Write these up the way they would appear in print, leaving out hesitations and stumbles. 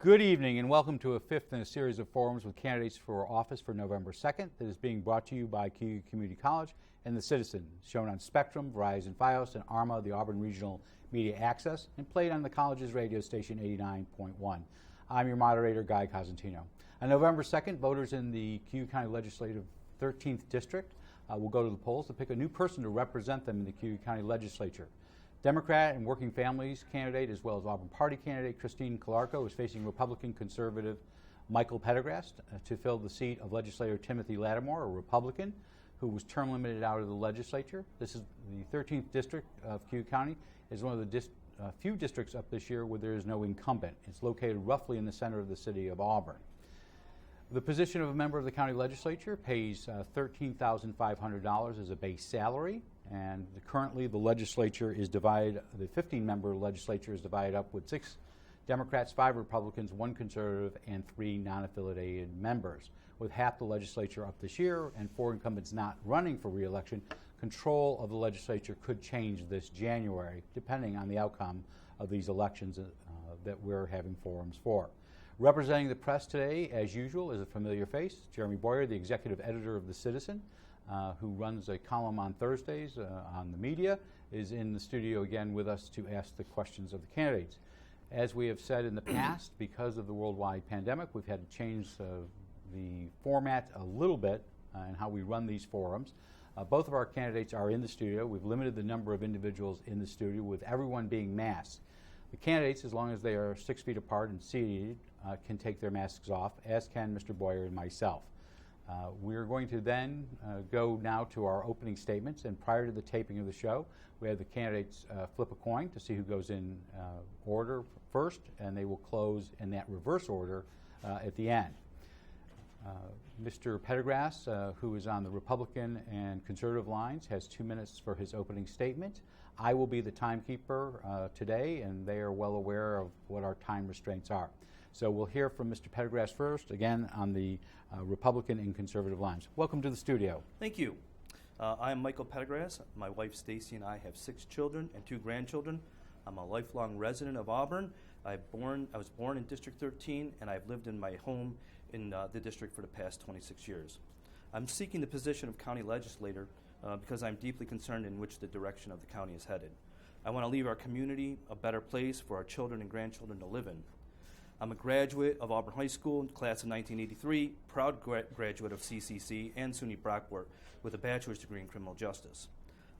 Good evening and welcome to a fifth in a series of forums with candidates for office for November 2nd that is being brought to you by Cayuga Community College and the Citizen, shown on Spectrum, Verizon Fios, and ARMA, the Auburn Regional Media Access, and played on the college's radio station 89.1. I'm your moderator, Guy Cosentino. On November 2nd, voters in the Cayuga County Legislative 13th District will go to the polls to pick a new person to represent them in the Cayuga County Legislature. Democrat and Working Families candidate, as well as Auburn Party candidate Christina Calarco, is facing Republican conservative Michael Pettigrass to fill the seat of Legislator Timothy Lattimore, a Republican who was term limited out of the legislature. This is the 13th district of Cayuga County, is one of the few districts up this year where there is no incumbent. It's located roughly in the center of the city of Auburn. The position of a member of the county legislature pays $13,500 as a base salary, and currently the legislature is divided, the 15-member legislature is divided up with 6 Democrats, 5 Republicans, 1 conservative, and 3 non-affiliated members. With half the legislature up this year and 4 incumbents not running for re-election, control of the legislature could change this January, depending on the outcome of these elections that we're having forums for. Representing the press today, as usual, is a familiar face, Jeremy Boyer, the executive editor of The Citizen, who runs a column on Thursdays on the media, is in the studio again with us to ask the questions of the candidates. As we have said in the past, because of the worldwide pandemic, we've had to change the format a little bit and how we run these forums. Both of our candidates are in the studio. We've limited the number of individuals in the studio, with everyone being masked. The candidates, as long as they are 6 feet apart and seated, can take their masks off, as can Mr. Boyer and myself. We're going to then go now to our opening statements, and prior to the taping of the show, we have the candidates flip a coin to see who goes in order first, and they will close in that reverse order at the end. Mr. Pettigrass, who is on the Republican and conservative lines, has 2 minutes for his opening statement. I will be the timekeeper today, and they are well aware of what our time restraints are. So we'll hear from Mr. Pettigrass first, again on the Republican and conservative lines. Welcome to the studio. Thank you. I'm Michael Pettigrass. My wife Stacy and I have 6 children and 2 grandchildren. I'm a lifelong resident of Auburn. I was born in District 13, and I've lived in my home in the district for the past 26 years. I'm seeking the position of county legislator because I'm deeply concerned in which the direction of the county is headed. I want to leave our community a better place for our children and grandchildren to live in. I'm a graduate of Auburn High School, class of 1983, proud graduate of CCC and SUNY Brockport with a bachelor's degree in criminal justice.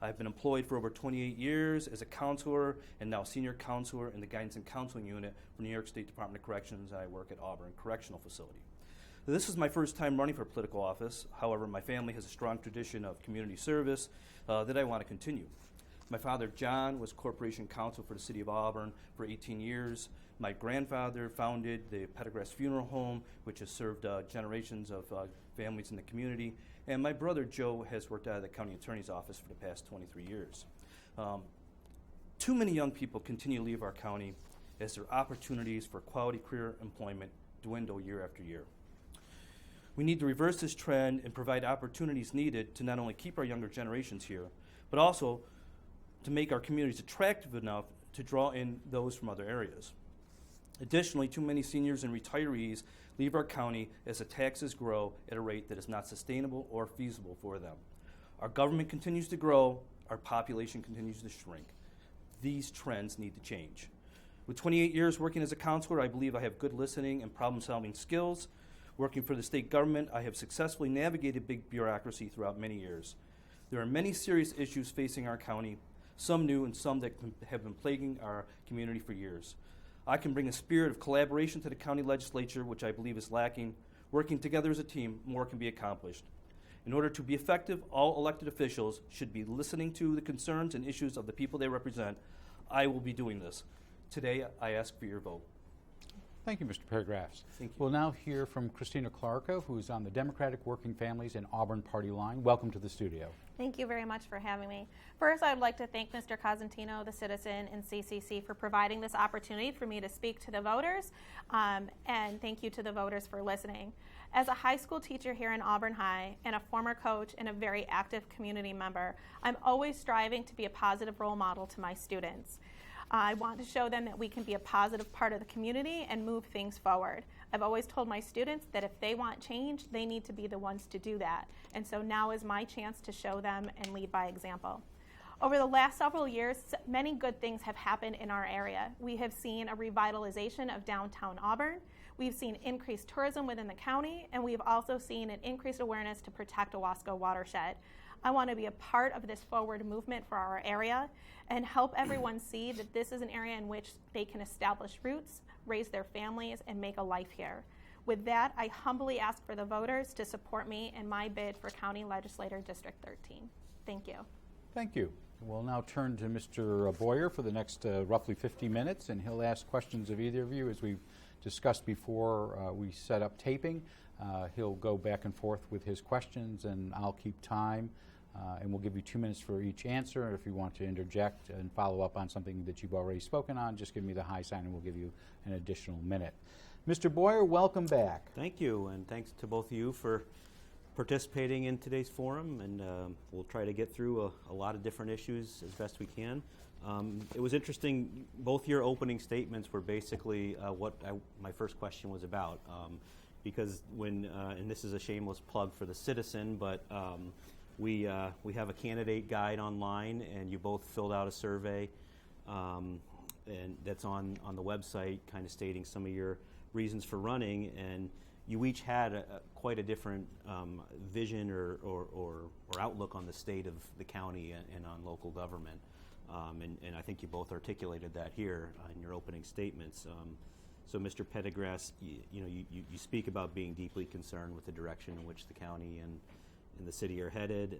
I've been employed for over 28 years as a counselor and now senior counselor in the Guidance and Counseling Unit for New York State Department of Corrections. I work at Auburn Correctional Facility. This is my first time running for political office. However, my family has a strong tradition of community service that I want to continue. My father, John, was corporation counsel for the City of Auburn for 18 years. My grandfather founded the Pettigrass Funeral Home, which has served generations of families in the community. And my brother, Joe, has worked out of the county attorney's office for the past 23 years. Too many young people continue to leave our county as their opportunities for quality career employment dwindle year after year. We need to reverse this trend and provide opportunities needed to not only keep our younger generations here, but also to make our communities attractive enough to draw in those from other areas. Additionally, too many seniors and retirees leave our county as the taxes grow at a rate that is not sustainable or feasible for them. Our government continues to grow, our population continues to shrink. These trends need to change. With 28 years working as a counselor, I believe I have good listening and problem-solving skills. Working for the state government, I have successfully navigated big bureaucracy throughout many years. There are many serious issues facing our county, some new and some that have been plaguing our community for years. I can bring a spirit of collaboration to the county legislature, which I believe is lacking. Working together as a team, more can be accomplished. In order to be effective, all elected officials should be listening to the concerns and issues of the people they represent. I will be doing this. Today, I ask for your vote. Thank you, Mr. Pettigrass. Thank you. We'll now hear from Christina Clarke, who is on the Democratic Working Families and Auburn Party line. Welcome to the studio. Thank you very much for having me. First, I'd like to thank Mr. Cosentino, the Citizen, and CCC for providing this opportunity for me to speak to the voters, and thank you to the voters for listening. As a high school teacher here in Auburn High and a former coach and a very active community member, I'm always striving to be a positive role model to my students. I want to show them that we can be a positive part of the community and move things forward. I've always told my students that if they want change, they need to be the ones to do that. And so now is my chance to show them and lead by example. Over the last several years, many good things have happened in our area. We have seen a revitalization of downtown Auburn. We've seen increased tourism within the county, and we've also seen an increased awareness to protect Owasco watershed. I want to be a part of this forward movement for our area and help everyone see that this is an area in which they can establish roots, raise their families, and make a life here. With that, I humbly ask for the voters to support me in my bid for County Legislator District 13. Thank you. Thank you. We'll now turn to Mr. Boyer for the next roughly 50 minutes, and he'll ask questions of either of you. As we've discussed before we set up taping, he'll go back and forth with his questions, and I'll keep time, and we'll give you 2 minutes for each answer. If you want to interject and follow up on something that you've already spoken on, just give me the high sign and we'll give you an additional minute. Mr. Boyer, welcome back. Thank you, and thanks to both of you for participating in today's forum, and we'll try to get through a lot of different issues as best we can. It was interesting, both your opening statements were basically what my first question was about, because when, and this is a shameless plug for the Citizen, but we have a candidate guide online, and you both filled out a survey, and that's on the website, kind of stating some of your reasons for running, and you each had quite a different vision or outlook on the state of the county and on local government. And I think you both articulated that here in your opening statements. So Mr. Pettigrass, you speak about being deeply concerned with the direction in which the county and the city are headed.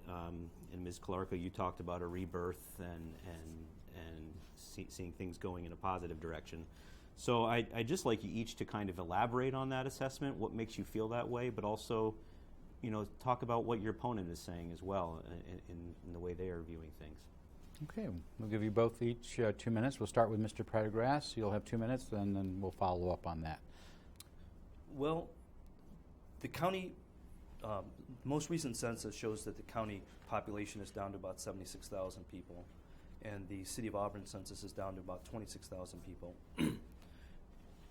And Ms. Calarco, you talked about a rebirth and seeing things going in a positive direction. So I'd just like you each to kind of elaborate on that assessment, what makes you feel that way, but also, talk about what your opponent is saying as well in the way they are viewing things. Okay, we'll give you both each 2 minutes. We'll start with Mr. Pettigrass. You'll have 2 minutes, and then we'll follow up on that. Well, the county, most recent census shows that the county population is down to about 76,000 people, and the City of Auburn census is down to about 26,000 people.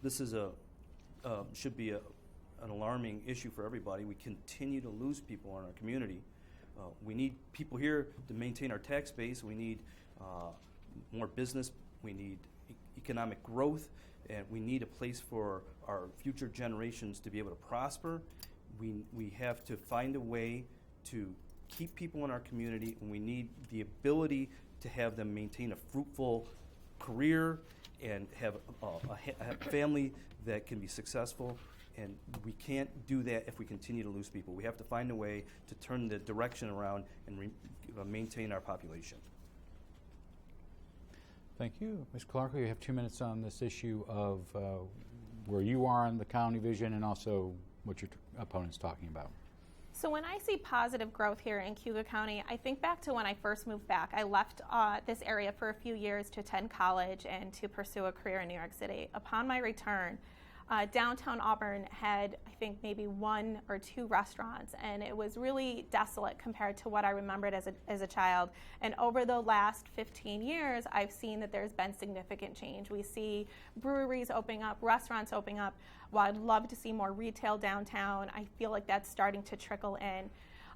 This is should be an alarming issue for everybody. We continue to lose people in our community. We need people here to maintain our tax base. We need more business. We need economic growth, and we need a place for our future generations to be able to prosper. We have to find a way to keep people in our community, and we need the ability to have them maintain a fruitful career and have a family that can be successful. And we can't do that if we continue to lose people. We have to find a way to turn the direction around and maintain our population. Thank you. Ms. Clarke, you have 2 minutes on this issue of where you are on the county vision and also what your opponent's talking about. So when I see positive growth here in Cayuga County, I think back to when I first moved back. I left this area for a few years to attend college and to pursue a career in New York City. Upon my return, downtown Auburn had, I think, maybe 1 or 2 restaurants, and it was really desolate compared to what I remembered as a child. And over the last 15 years, I've seen that there's been significant change. We see breweries opening up, restaurants opening up. While I'd love to see more retail downtown, I feel like that's starting to trickle in.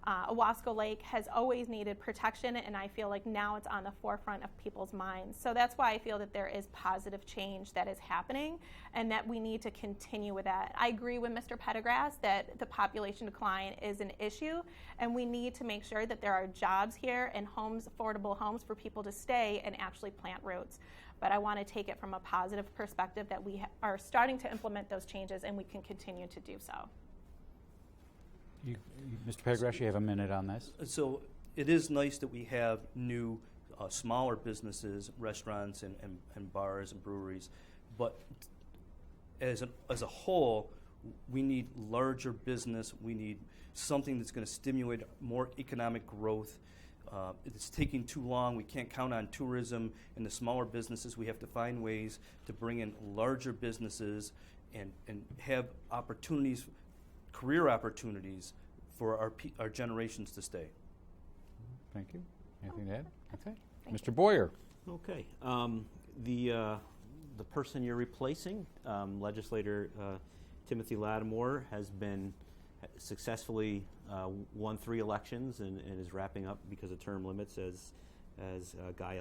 Owasco Lake has always needed protection, and I feel like now it's on the forefront of people's minds. So that's why I feel that there is positive change that is happening and that we need to continue with that. I agree with Mr. Pettigrass that the population decline is an issue, and we need to make sure that there are jobs here and homes, affordable homes for people to stay and actually plant roots. But I want to take it from a positive perspective that we are starting to implement those changes, and we can continue to do so. Mr. Pettigrass, you have a minute on this. So it is nice that we have new, smaller businesses, restaurants and bars and breweries, but as a whole, we need larger business. We need something that's going to stimulate more economic growth. It's taking too long. We can't count on tourism and the smaller businesses. We have to find ways to bring in larger businesses and have opportunities, career opportunities for our generations to stay. Thank you. Anything to add? Okay. Mr. Boyer. Okay. The person you're replacing, Legislator Timothy Lattimore, has been successfully won 3 elections and is wrapping up because of term limits, as Guy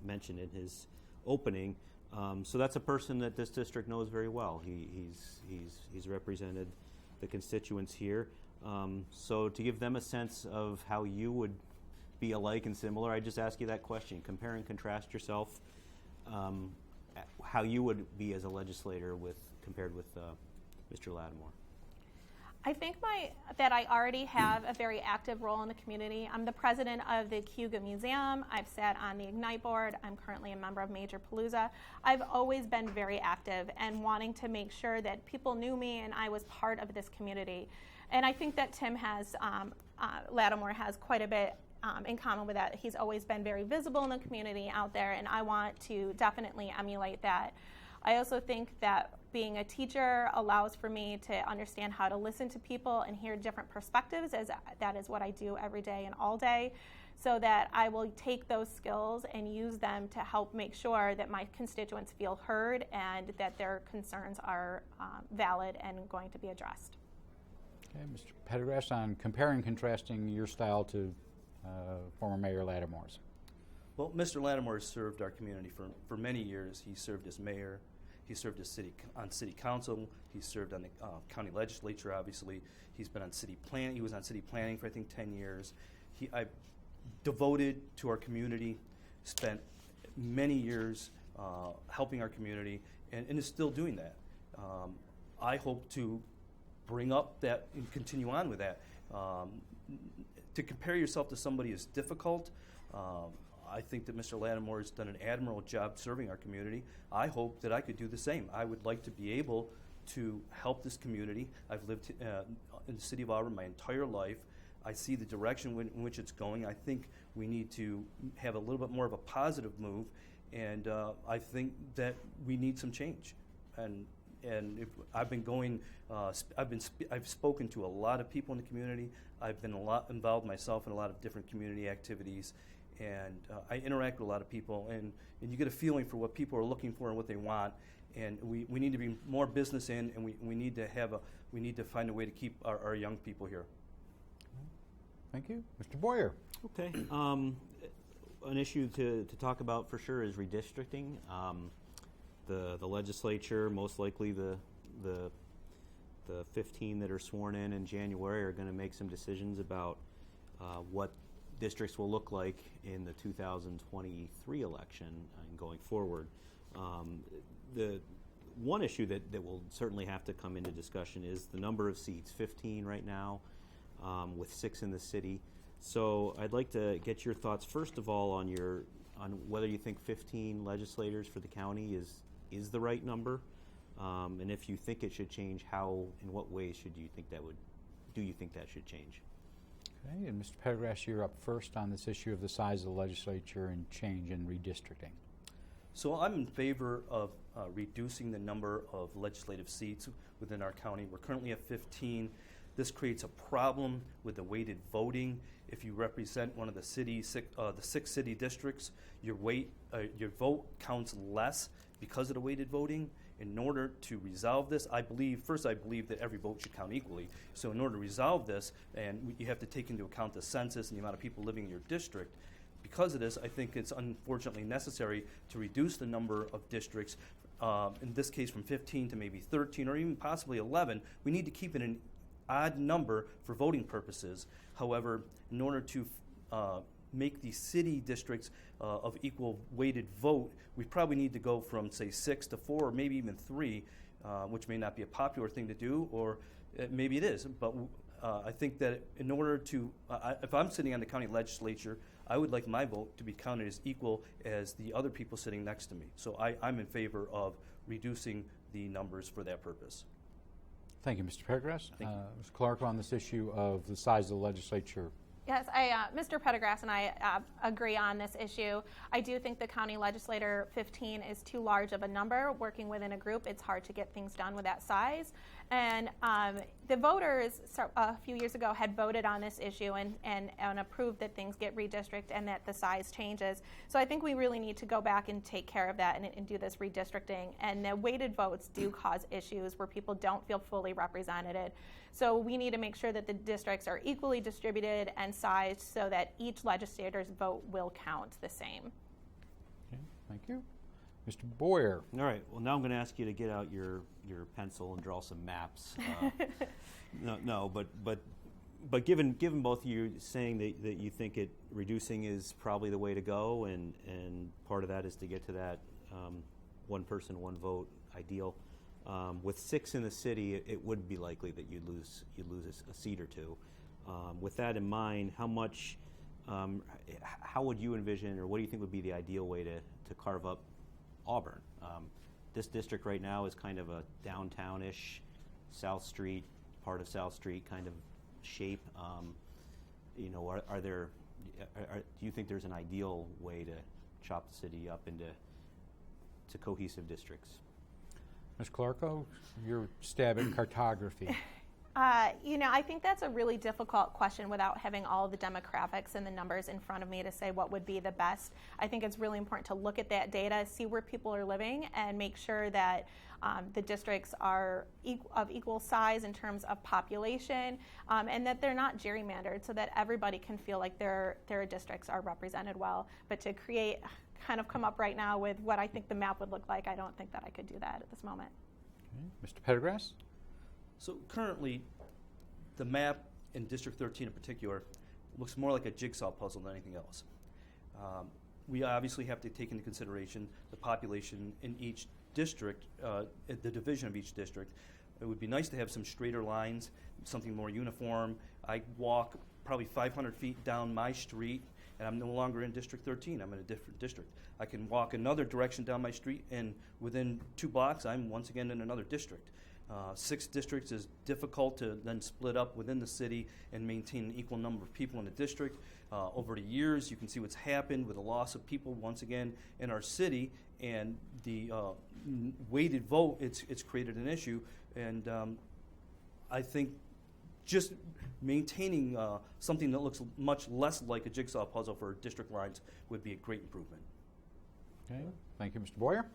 mentioned in his opening. So that's a person that this district knows very well. He's represented the constituents here. So to give them a sense of how you would be alike and similar, I just ask you that question. Compare and contrast yourself, how you would be as a legislator compared with Mr. Lattimore. I think that I already have a very active role in the community. I'm the president of the Cayuga Museum. I've sat on the Ignite board. I'm currently a member of Major Palooza. I've always been very active and wanting to make sure that people knew me and I was part of this community. And I think that Tim Lattimore has quite a bit in common with that. He's always been very visible in the community out there, and I want to definitely emulate that. I also think that being a teacher allows for me to understand how to listen to people and hear different perspectives, as that is what I do every day and all day, so that I will take those skills and use them to help make sure that my constituents feel heard and that their concerns are valid and going to be addressed. Okay, Mr. Pettigrass, on comparing and contrasting your style to former Mayor Lattimore's. Well, Mr. Lattimore served our community for many years. He served as mayor. He served as on city council. He served on the county legislature, obviously. He's been on city planning. He was on city planning for, I think, 10 years. I devoted to our community, spent many years helping our community, and is still doing that. I hope to bring up that and continue on with that. To compare yourself to somebody is difficult. I think that Mr. Lattimore has done an admirable job serving our community. I hope that I could do the same. I would like to be able to help this community. I've lived in the City of Auburn my entire life. I see the direction in which it's going. I think we need to have a little bit more of a positive move, and I think that we need some change. And if I've been going, I've spoken to a lot of people in the community. I've been involved myself in a lot of different community activities. And I interact with a lot of people, and you get a feeling for what people are looking for and what they want. And we need to be more business in, and we need to find a way to keep our young people here. Thank you. Mr. Boyer. Okay. An issue to talk about for sure is redistricting. The legislature, most likely the 15 that are sworn in January, are going to make some decisions about what districts will look like in the 2023 election and going forward. The one issue that will certainly have to come into discussion is the number of seats, 15 right now, with 6 in the city. So I'd like to get your thoughts, first of all, on whether you think 15 legislators for the county is the right number, and if you think it should change, in what ways do you think that should change? Okay, and Mr. Pettigrass, you're up first on this issue of the size of the legislature and change in redistricting. So I'm in favor of reducing the number of legislative seats within our county. We're currently at 15. This creates a problem with the weighted voting. If you represent one of the 6 city districts, your vote counts less because of the weighted voting. In order to resolve this, I believe that every vote should count equally. So in order to resolve this, and you have to take into account the census and the amount of people living in your district, because of this, I think it's unfortunately necessary to reduce the number of districts, in this case from 15 to maybe 13 or even possibly 11. We need to keep it an odd number for voting purposes. However, in order to make the city districts of equal weighted vote, we probably need to go from, say, 6 to 4 or maybe even 3, which may not be a popular thing to do, or maybe it is. But I think that in order to, if I'm sitting on the county legislature, I would like my vote to be counted as equal as the other people sitting next to me. So I'm in favor of reducing the numbers for that purpose. Thank you, Mr. Pettigrass. Thank you. Ms. Clarke, on this issue of the size of the legislature. Yes, Mr. Pettigrass and I agree on this issue. I do think the county legislator 15 is too large of a number. Working within a group, it's hard to get things done with that size. And the voters a few years ago had voted on this issue and approved that things get redistricted and that the size changes. So I think we really need to go back and take care of that and do this redistricting. And the weighted votes do cause issues where people don't feel fully represented. So we need to make sure that the districts are equally distributed and sized so that each legislator's vote will count the same. Okay, thank you. Mr. Boyer. All right. Well, now I'm going to ask you to get out your pencil and draw some maps. But given both of you saying that you think reducing is probably the way to go, and part of that is to get to that one person, one vote ideal. With 6 in the city, it would be likely that you'd lose a seat or two. With that in mind, how would you envision, or what do you think would be the ideal way to carve up Auburn? This district right now is kind of a downtown-ish South Street, part of South Street kind of shape. Do you think there's an ideal way to chop the city up into cohesive districts? Ms. Calarco, your stab at cartography. I think that's a really difficult question without having all the demographics and the numbers in front of me to say what would be the best. I think it's really important to look at that data, see where people are living, and make sure that the districts are of equal size in terms of population, and that they're not gerrymandered so that everybody can feel like their districts are represented well. But to come up right now with what I think the map would look like, I don't think that I could do that at this moment. Okay. Mr. Pettigrass? So currently, the map in District 13 in particular looks more like a jigsaw puzzle than anything else. We obviously have to take into consideration the population in each district, the division of each district. It would be nice to have some straighter lines, something more uniform. I walk probably 500 feet down my street, and I'm no longer in District 13. I'm in a different district. I can walk another direction down my street, and within 2 blocks, I'm once again in another district. 6 districts is difficult to then split up within the city and maintain an equal number of people in the district. Over the years, you can see what's happened with the loss of people once again in our city, and the weighted vote, it's created an issue. And I think just maintaining something that looks much less like a jigsaw puzzle for district lines would be a great improvement. Okay. Thank you, Mr. Boyer.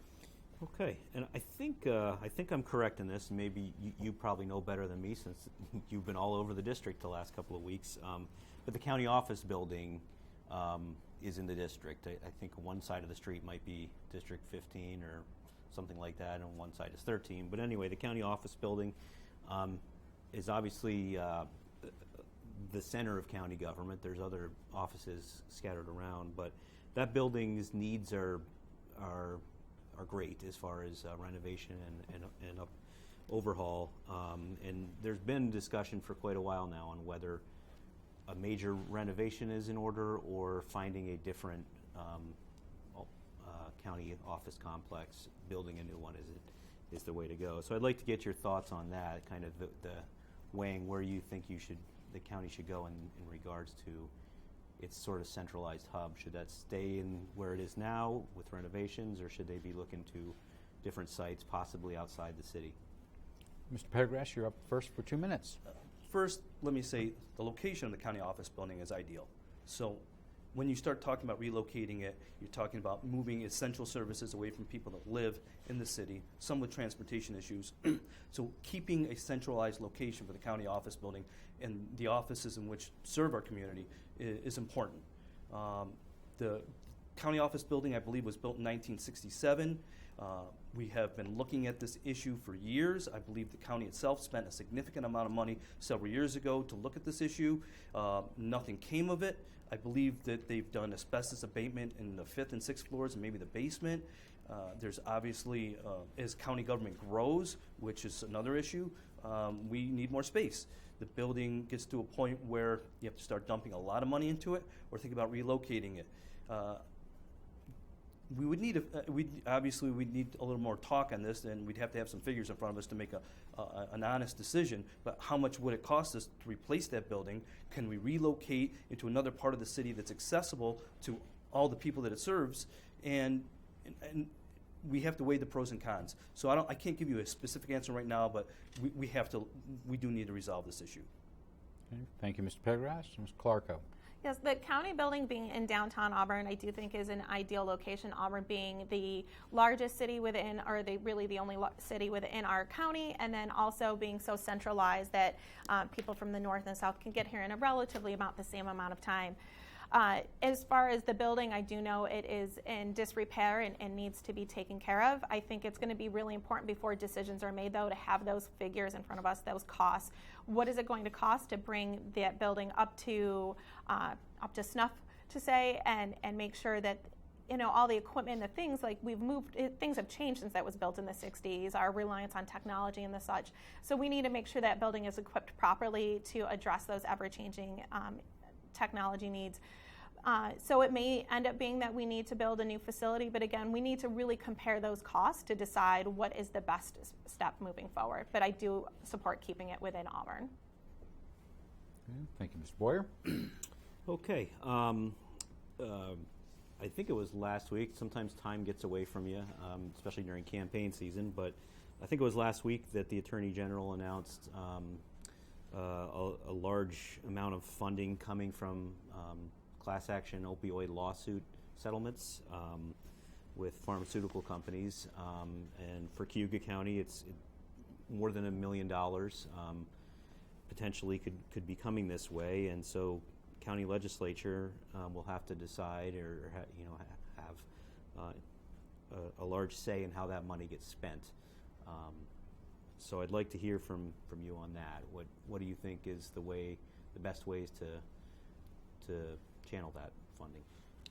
Okay, and I think I'm correct in this, and maybe you probably know better than me since you've been all over the district the last couple of weeks. But the county office building is in the district. I think one side of the street might be District 15 or something like that, and one side is 13. But anyway, the county office building is obviously the center of county government. There's other offices scattered around, but that building's needs are great as far as renovation and overhaul. And there's been discussion for quite a while now on whether a major renovation is in order or finding a different county office complex, building a new one is the way to go. So I'd like to get your thoughts on that, kind of the weighing where you think the county should go in regards to its sort of centralized hub. Should that stay in where it is now with renovations, or should they be looking to different sites, possibly outside the city? Mr. Pettigrass, you're up first for 2 minutes. First, let me say the location of the county office building is ideal. So when you start talking about relocating it, you're talking about moving essential services away from people that live in the city, some with transportation issues. So keeping a centralized location for the county office building and the offices in which serve our community is important. The county office building, I believe, was built in 1967. We have been looking at this issue for years. I believe the county itself spent a significant amount of money several years ago to look at this issue. Nothing came of it. I believe that they've done asbestos abatement in the 5th and 6th floors and maybe the basement. There's obviously, as county government grows, which is another issue, we need more space. The building gets to a point where you have to start dumping a lot of money into it or think about relocating it. We would need, obviously we'd need a little more talk on this, and we'd have to have some figures in front of us to make an honest decision. But how much would it cost us to replace that building? Can we relocate into another part of the city that's accessible to all the people that it serves? And we have to weigh the pros and cons. So I can't give you a specific answer right now, but we do need to resolve this issue. Okay. Thank you, Mr. Pettigrass. Ms. Calarco. Yes, the county building being in downtown Auburn, I do think is an ideal location. Auburn being the largest city within, or really the only city within our county, and then also being so centralized that people from the north and south can get here in a relatively about the same amount of time. As far as the building, I do know it is in disrepair and needs to be taken care of. I think it's going to be really important before decisions are made, though, to have those figures in front of us, those costs. What is it going to cost to bring that building up to snuff, to say, and make sure that all the equipment, the things like we've moved, things have changed since that was built in the 60s, our reliance on technology and the such. So we need to make sure that building is equipped properly to address those ever-changing technology needs. So it may end up being that we need to build a new facility, but again, we need to really compare those costs to decide what is the best step moving forward. But I do support keeping it within Auburn. Okay. Thank you, Mr. Boyer. Okay. I think it was last week. Sometimes time gets away from you, especially during campaign season, but I think it was last week that the Attorney General announced a large amount of funding coming from class action opioid lawsuit settlements with pharmaceutical companies. And for Cayuga County, it's more than $1 million potentially could be coming this way. And so county legislature will have to decide or have a large say in how that money gets spent. So I'd like to hear from you on that. What do you think is the best ways to channel that funding?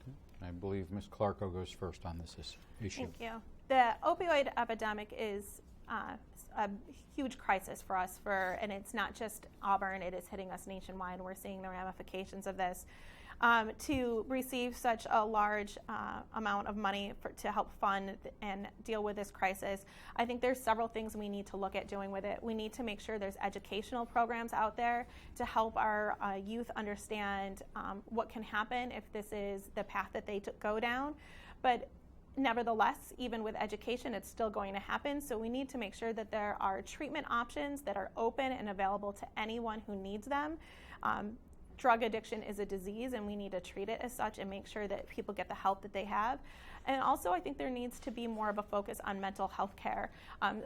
Okay. I believe Ms. Calarco goes first on this issue. Thank you. The opioid epidemic is a huge crisis for us, and it's not just Auburn, it is hitting us nationwide. We're seeing the ramifications of this. To receive such a large amount of money to help fund and deal with this crisis, I think there's several things we need to look at doing with it. We need to make sure there's educational programs out there to help our youth understand what can happen if this is the path that they go down. But nevertheless, even with education, it's still going to happen. So we need to make sure that there are treatment options that are open and available to anyone who needs them. Drug addiction is a disease, and we need to treat it as such and make sure that people get the help that they have. And also, I think there needs to be more of a focus on mental health care.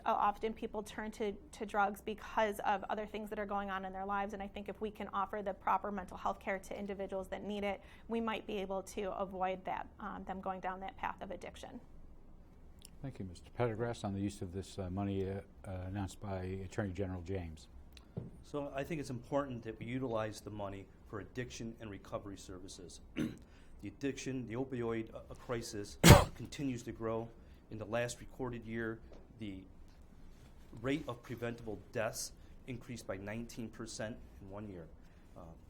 Often people turn to drugs because of other things that are going on in their lives, and I think if we can offer the proper mental health care to individuals that need it, we might be able to avoid that them going down that path of addiction. Thank you, Mr. Pettigrass, on the use of this money announced by Attorney General James. So I think it's important that we utilize the money for addiction and recovery services. The opioid crisis continues to grow. In the last recorded year, the rate of preventable deaths increased by 19% in 1 year.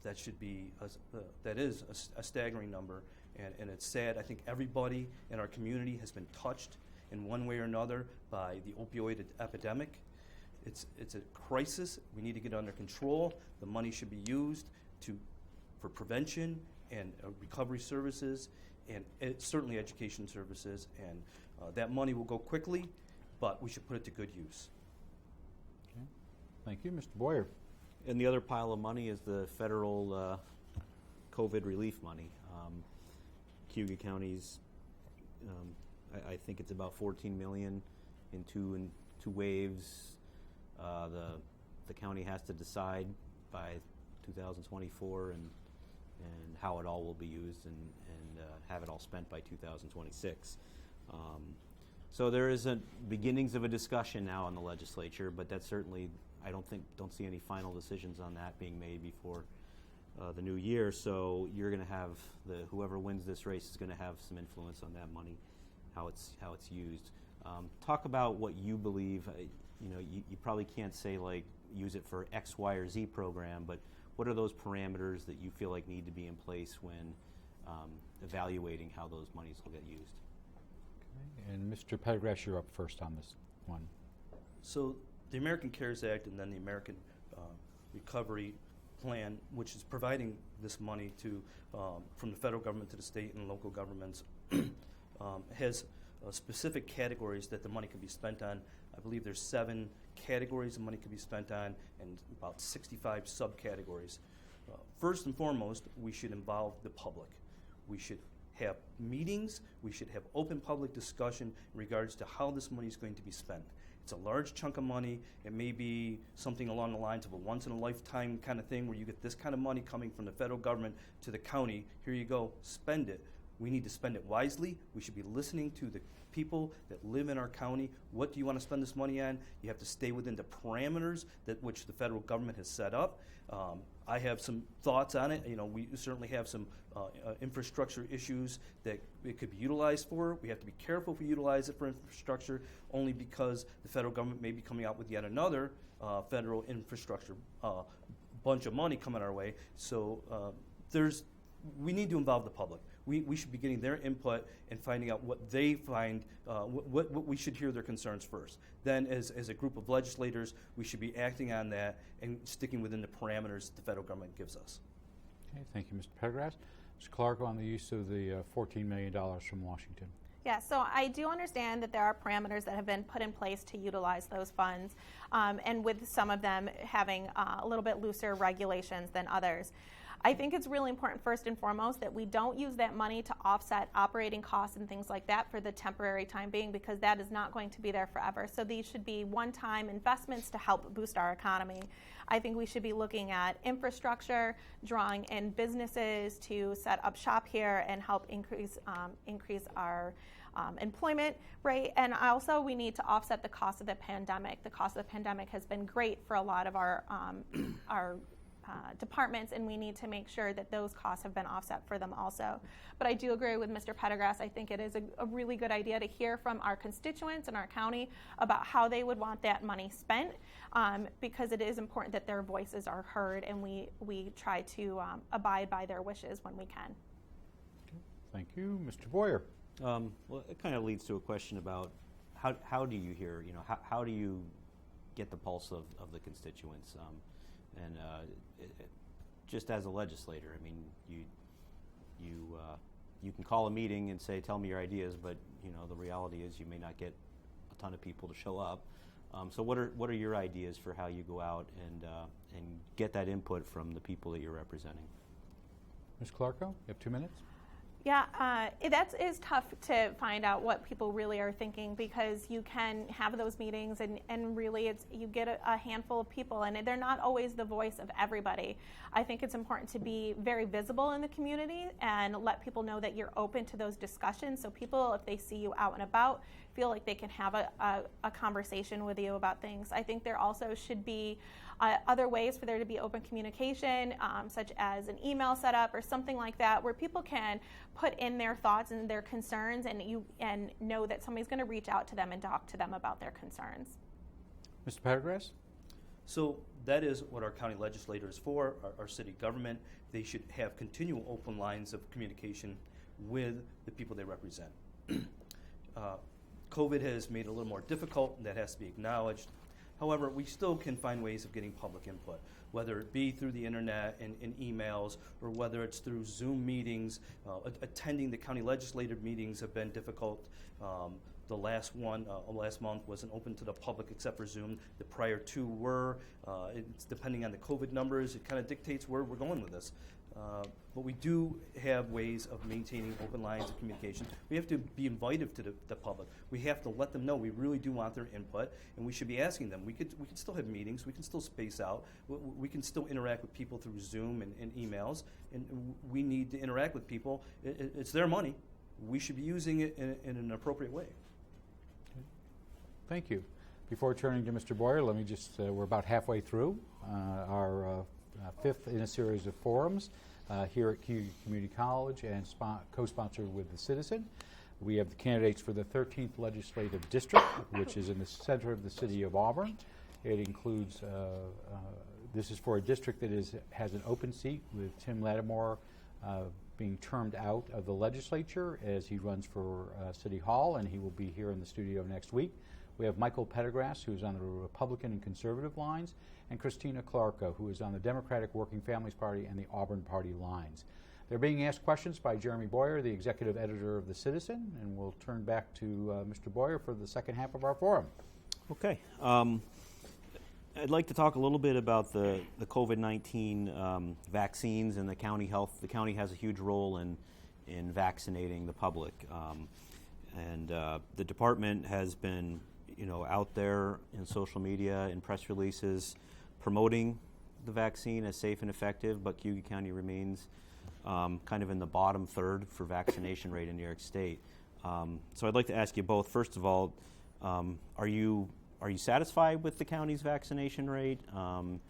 That is a staggering number, and it's sad. I think everybody in our community has been touched in one way or another by the opioid epidemic. It's a crisis. We need to get it under control. The money should be used for prevention and recovery services, and certainly education services. And that money will go quickly, but we should put it to good use. Okay. Thank you, Mr. Boyer. And the other pile of money is the federal COVID relief money. Cayuga County's, I think it's about $14 million in two waves. The county has to decide by 2024 and how it all will be used and have it all spent by 2026. So there is beginnings of a discussion now in the legislature, but that's certainly, I don't see any final decisions on that being made before the new year. So you're going to have whoever wins this race is going to have some influence on that money, how it's used. Talk about what you believe. You probably can't say like use it for X, Y, or Z program, but what are those parameters that you feel like need to be in place when evaluating how those monies will get used? Okay. And Mr. Pettigrass, you're up first on this one. So the American CARES Act and then the American Recovery Plan, which is providing this money to from the federal government to the state and local governments, has specific categories that the money can be spent on. I believe there's 7 categories the money can be spent on and about 65 subcategories. First and foremost, we should involve the public. We should have meetings. We should have open public discussion in regards to how this money is going to be spent. It's a large chunk of money. It may be something along the lines of a once-in-a-lifetime kind of thing where you get this kind of money coming from the federal government to the county. Here you go, spend it. We need to spend it wisely. We should be listening to the people that live in our county. What do you want to spend this money on? You have to stay within the parameters that which the federal government has set up. I have some thoughts on it. You know, we certainly have some infrastructure issues that it could be utilized for. We have to be careful if we utilize it for infrastructure, only because the federal government may be coming out with yet another federal infrastructure bunch of money coming our way. So we need to involve the public. We should be getting their input and finding out what they find, what we should hear their concerns first. Then as a group of legislators, we should be acting on that and sticking within the parameters the federal government gives us. Okay, thank you, Mr. Pettigrass. Mr. Clarke, on the use of the $14 million from Washington. Yeah, so I do understand that there are parameters that have been put in place to utilize those funds, and with some of them having a little bit looser regulations than others. I think it's really important, first and foremost, that we don't use that money to offset operating costs and things like that for the temporary time being, because that is not going to be there forever. So these should be one-time investments to help boost our economy. I think we should be looking at infrastructure, drawing in businesses to set up shop here and help increase our employment rate. And also we need to offset the cost of the pandemic. The cost of the pandemic has been great for a lot of our departments, and we need to make sure that those costs have been offset for them also. But I do agree with Mr. Pettigrass. I think it is a really good idea to hear from our constituents in our county about how they would want that money spent, because it is important that their voices are heard, and we try to abide by their wishes when we can. Thank you. Mr. Boyer. Well, it kind of leads to a question about how do you hear, how do you get the pulse of the constituents? And just as a legislator, I mean, you can call a meeting and say, tell me your ideas, but the reality is you may not get a ton of people to show up. So what are your ideas for how you go out and get that input from the people that you're representing? Ms. Calarco, you have 2 minutes. Yeah, that is tough to find out what people really are thinking, because you can have those meetings and really you get a handful of people, and they're not always the voice of everybody. I think it's important to be very visible in the community and let people know that you're open to those discussions, so people, if they see you out and about, feel like they can have a conversation with you about things. I think there also should be other ways for there to be open communication, such as an email setup or something like that, where people can put in their thoughts and their concerns, and know that somebody's going to reach out to them and talk to them about their concerns. Mr. Pettigrass? So that is what our county legislator is for, our city government. They should have continual open lines of communication with the people they represent. COVID has made it a little more difficult, and that has to be acknowledged. However, we still can find ways of getting public input, whether it be through the internet and emails, or whether it's through Zoom meetings. Attending the county legislative meetings have been difficult. The last one, last month, wasn't open to the public except for Zoom. The prior two were. It's depending on the COVID numbers, it kind of dictates where we're going with this. But we do have ways of maintaining open lines of communication. We have to be invitive to the public. We have to let them know we really do want their input, and we should be asking them. We could still have meetings. We can still space out. We can still interact with people through Zoom and emails, and we need to interact with people. It's their money. We should be using it in an appropriate way. Thank you. Before turning to Mr. Boyer, let me just, we're about halfway through our fifth in a series of forums here at Cayuga Community College, and co-sponsored with the Citizen. We have the candidates for the 13th Legislative District, which is in the center of the City of Auburn. It includes, this is for a district that has an open seat, with Tim Lattimore being termed out of the legislature as he runs for City Hall, and he will be here in the studio next week. We have Michael Pettigrass, who's on the Republican and Conservative lines, and Christina Calarco, who is on the Democratic Working Families Party and the Auburn Party lines. They're being asked questions by Jeremy Boyer, the executive editor of The Citizen, and we'll turn back to Mr. Boyer for the second half of our forum. Okay. I'd like to talk a little bit about the COVID-19 vaccines and the county health. The county has a huge role in vaccinating the public. And the department has been, out there in social media and press releases promoting the vaccine as safe and effective, but Cayuga County remains kind of in the bottom third for vaccination rate in New York State. So I'd like to ask you both, first of all, are you satisfied with the county's vaccination rate? Kind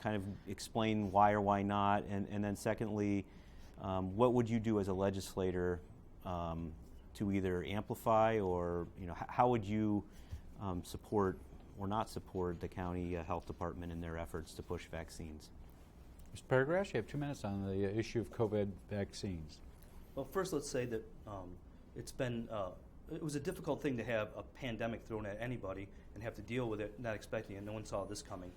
of explain why or why not. And then secondly, what would you do as a legislator to either amplify or, how would you support or not support the county health department in their efforts to push vaccines? Mr. Pettigrass, you have 2 minutes on the issue of COVID vaccines. Well, first let's say that it was a difficult thing to have a pandemic thrown at anybody and have to deal with it, not expecting it. No one saw this coming.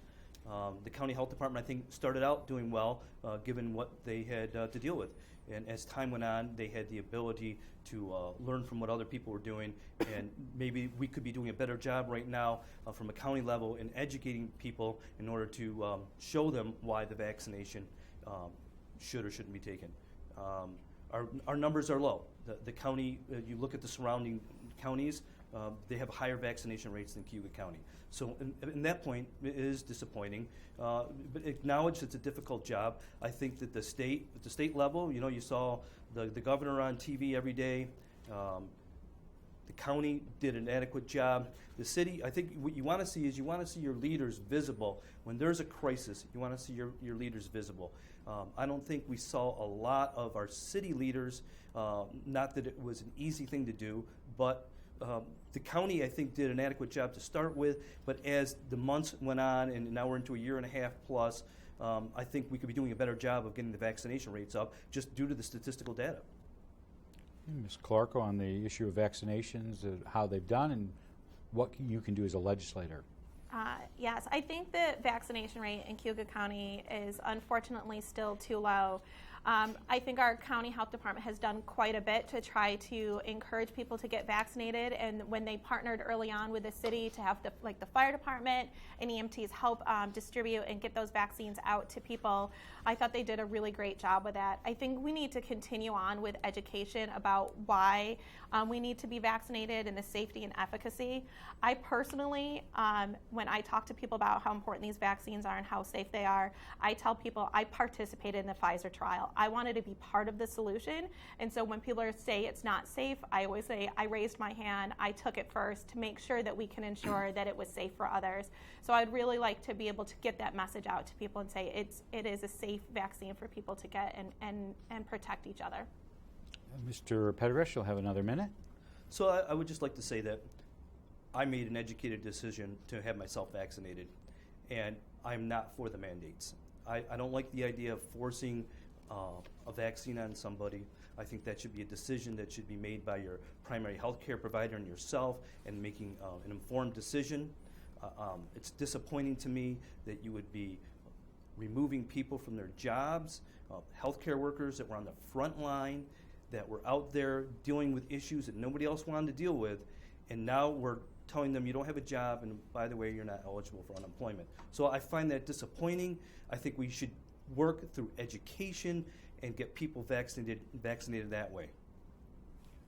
The county health department, I think, started out doing well, given what they had to deal with. And as time went on, they had the ability to learn from what other people were doing, and maybe we could be doing a better job right now from a county level in educating people in order to show them why the vaccination should or shouldn't be taken. Our numbers are low. The county, you look at the surrounding counties, they have higher vaccination rates than Cayuga County. So in that point, it is disappointing, but acknowledge it's a difficult job. I think that at the state level, you saw the governor on TV every day. The county did an adequate job. The city, I think what you want to see is your leaders visible. When there's a crisis, you want to see your leaders visible. I don't think we saw a lot of our city leaders, not that it was an easy thing to do, but the county, I think, did an adequate job to start with, but as the months went on, and now we're into a year and a half plus, I think we could be doing a better job of getting the vaccination rates up just due to the statistical data. Ms. Calarco, on the issue of vaccinations, how they've done and what you can do as a legislator. Yes, I think the vaccination rate in Cayuga County is unfortunately still too low. I think our county health department has done quite a bit to try to encourage people to get vaccinated, and when they partnered early on with the city to have the fire department and EMTs help distribute and get those vaccines out to people, I thought they did a really great job with that. I think we need to continue on with education about why we need to be vaccinated and the safety and efficacy. I personally, when I talk to people about how important these vaccines are and how safe they are, I tell people I participated in the Pfizer trial. I wanted to be part of the solution, and so when people say it's not safe, I always say I raised my hand, I took it first to make sure that we can ensure that it was safe for others. So I'd really like to be able to get that message out to people and say it is a safe vaccine for people to get and protect each other. Mr. Pettigrass, you'll have another minute. So I would just like to say that I made an educated decision to have myself vaccinated, and I'm not for the mandates. I don't like the idea of forcing a vaccine on somebody. I think that should be a decision that should be made by your primary health care provider and yourself, and making an informed decision. It's disappointing to me that you would be removing people from their jobs, healthcare workers that were on the front line, that were out there dealing with issues that nobody else wanted to deal with, and now we're telling them you don't have a job, and by the way, you're not eligible for unemployment. So I find that disappointing. I think we should work through education and get people vaccinated that way.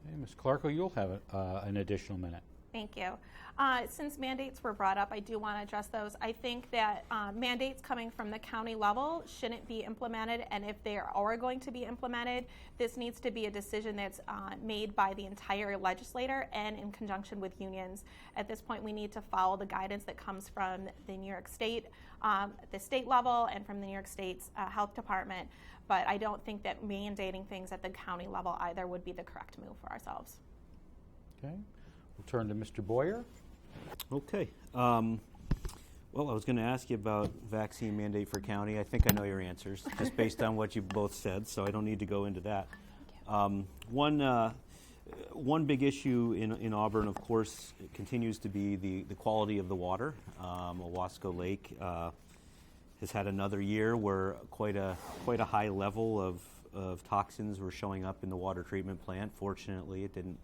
Okay, Ms. Calarco, you'll have an additional minute. Thank you. Since mandates were brought up, I do want to address those. I think that mandates coming from the county level shouldn't be implemented, and if they are going to be implemented, this needs to be a decision that's made by the entire legislator and in conjunction with unions. At this point, we need to follow the guidance that comes from the New York State, the state level, and from the New York State's health department, but I don't think that mandating things at the county level either would be the correct move for ourselves. Okay. We'll turn to Mr. Boyer. Okay. Well, I was going to ask you about vaccine mandate for county. I think I know your answers, just based on what you both said, so I don't need to go into that. One big issue in Auburn, of course, continues to be the quality of the water. Owasco Lake has had another year where quite a high level of toxins were showing up in the water treatment plant. Fortunately, it didn't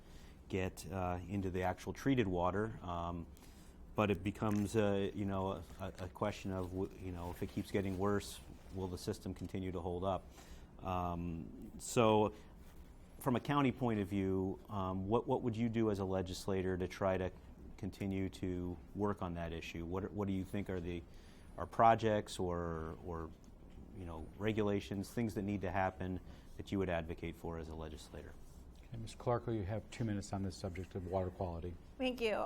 get into the actual treated water. But it becomes, a question of, if it keeps getting worse, will the system continue to hold up? So, from a county point of view, what would you do as a legislator to try to continue to work on that issue? What do you think are projects or regulations, things that need to happen that you would advocate for as a legislator? Okay, Ms. Calarco, you have 2 minutes on this subject of water quality. Thank you.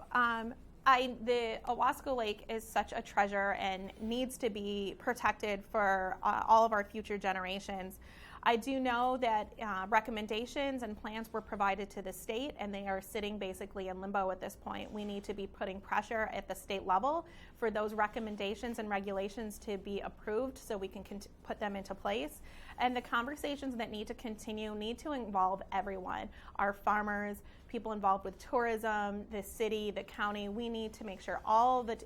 The Owasco Lake is such a treasure and needs to be protected for all of our future generations. I do know that recommendations and plans were provided to the state, and they are sitting basically in limbo at this point. We need to be putting pressure at the state level for those recommendations and regulations to be approved so we can put them into place. And the conversations that need to continue need to involve everyone, our farmers, people involved with tourism, the city, the county. We need to make sure all the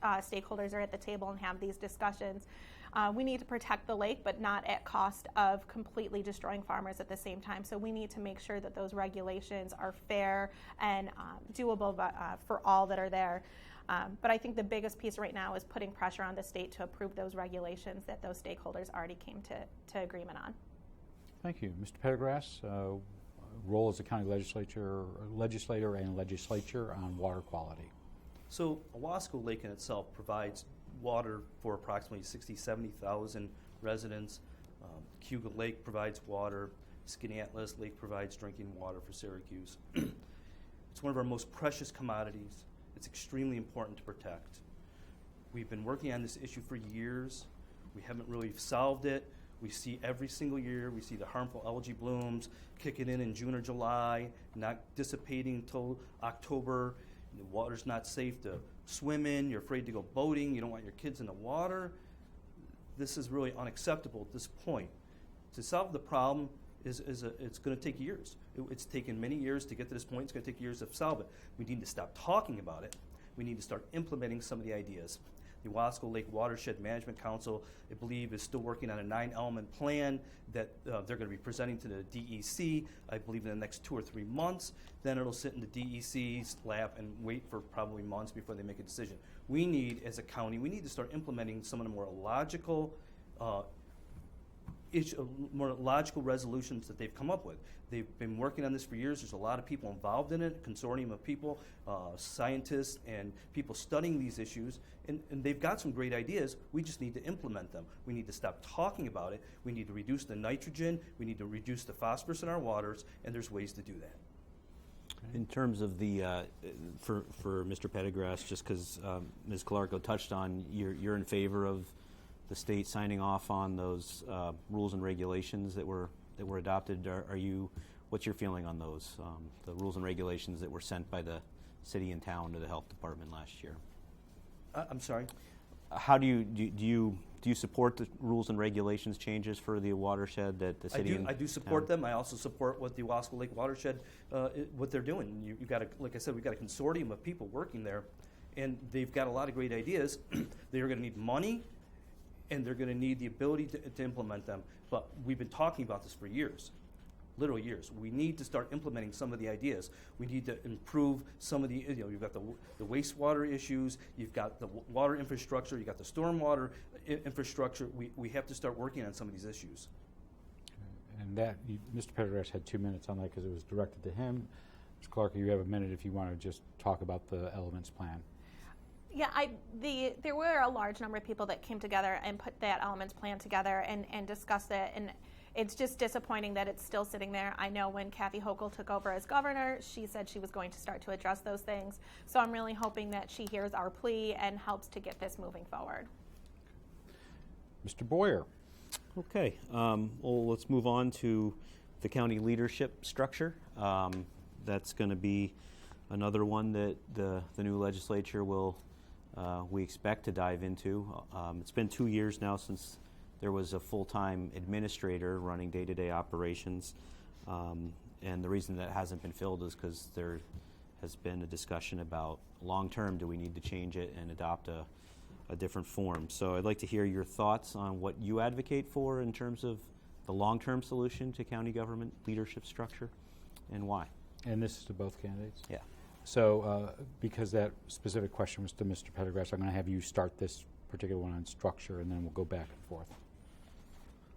stakeholders are at the table and have these discussions. We need to protect the lake, but not at cost of completely destroying farmers at the same time. So we need to make sure that those regulations are fair and doable for all that are there. But I think the biggest piece right now is putting pressure on the state to approve those regulations that those stakeholders already came to agreement on. Thank you. Mr. Pettigrass, role as a county legislator and legislature on water quality. So Owasco Lake in itself provides water for approximately 70,000 residents. Cayuga Lake provides water. Skaneateles Lake provides drinking water for Syracuse. It's one of our most precious commodities. It's extremely important to protect. We've been working on this issue for years. We haven't really solved it. We see every single year, we see the harmful algae blooms kicking in June or July, not dissipating until October. The water's not safe to swim in. You're afraid to go boating. You don't want your kids in the water. This is really unacceptable at this point. To solve the problem it's going to take years. It's taken many years to get to this point. It's going to take years to solve it. We need to stop talking about it. We need to start implementing some of the ideas. The Owasco Lake Watershed Management Council, I believe, is still working on a 9-element plan that they're going to be presenting to the DEC, I believe, in the next 2 or 3 months. Then it'll sit in the DEC's lap and wait for probably months before they make a decision. We need, as a county, we need to start implementing some of the more logical resolutions that they've come up with. They've been working on this for years. There's a lot of people involved in it, a consortium of people, scientists and people studying these issues, and they've got some great ideas. We just need to implement them. We need to stop talking about it. We need to reduce the nitrogen. We need to reduce the phosphorus in our waters, and there's ways to do that. In terms of the, for Mr. Pettigrass, just because Ms. Calarco touched on, you're in favor of the state signing off on those rules and regulations that were adopted. Are you? What's your feeling on those? The rules and regulations that were sent by the city and town to the health department last year. I'm sorry. How do you support the rules and regulations changes for the watershed that the city? I do support them. I also support what the Owasco Lake Watershed what they're doing. You got like I said, we've got a consortium of people working there, and they've got a lot of great ideas. They're going to need money, and they're going to need the ability to implement them. But we've been talking about this for years, literal years. We need to start implementing some of the ideas. We need to improve some of the, you've got the wastewater issues, you've got the water infrastructure, you've got the stormwater infrastructure. We have to start working on some of these issues. And that, Mr. Pettigrass had 2 minutes on that because it was directed to him. Ms. Clarke, you have a minute if you want to just talk about the elements plan. Yeah, there were a large number of people that came together and put that elements plan together and discussed it, and it's just disappointing that it's still sitting there. I know when Kathy Hochul took over as governor, she said she was going to start to address those things, so I'm really hoping that she hears our plea and helps to get this moving forward. Mr. Boyer. Okay, well, let's move on to the county leadership structure. That's going to be another one that the new legislature will we expect to dive into. It's been 2 years now since there was a full-time administrator running day-to-day operations, and the reason that hasn't been filled is because there has been a discussion about long-term, do we need to change it and adopt a different form. So I'd like to hear your thoughts on what you advocate for in terms of the long-term solution to county government leadership structure, and why. And this is to both candidates? Yeah. So because that specific question was to Mr. Pettigrass, I'm going to have you start this particular one on structure, and then we'll go back and forth.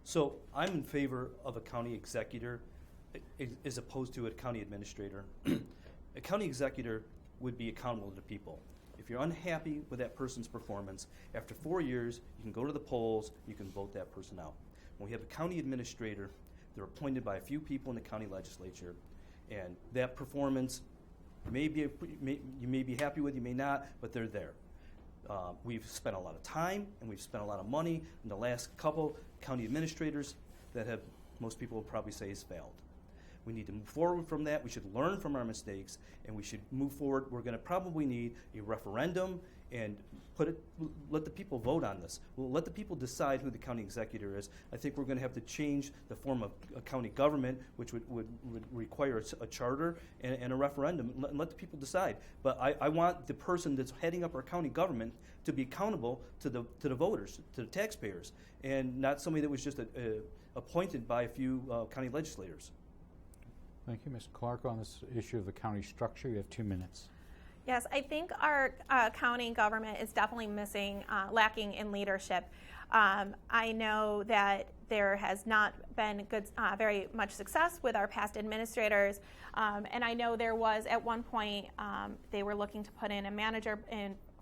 So I'm in favor of a county executor as opposed to a county administrator. A county executor would be accountable to the people. If you're unhappy with that person's performance, after 4 years, you can go to the polls, you can vote that person out. When we have a county administrator, they're appointed by a few people in the county legislature, and that performance you may be happy with, you may not, but they're there. We've spent a lot of time and we've spent a lot of money in the last couple county administrators that have, most people will probably say, has failed. We need to move forward from that. We should learn from our mistakes, and we should move forward. We're going to probably need a referendum and let the people vote on this. We'll let the people decide who the county executor is. I think we're going to have to change the form of a county government, which would require a charter and a referendum, and let the people decide. But I want the person that's heading up our county government to be accountable to the voters, to the taxpayers, and not somebody that was just appointed by a few county legislators. Thank you. Ms. Clarke, on this issue of the county structure, you have 2 minutes. Yes, I think our county government is definitely lacking in leadership. I know that there has not been very much success with our past administrators, and I know there was at one point they were looking to put in a manager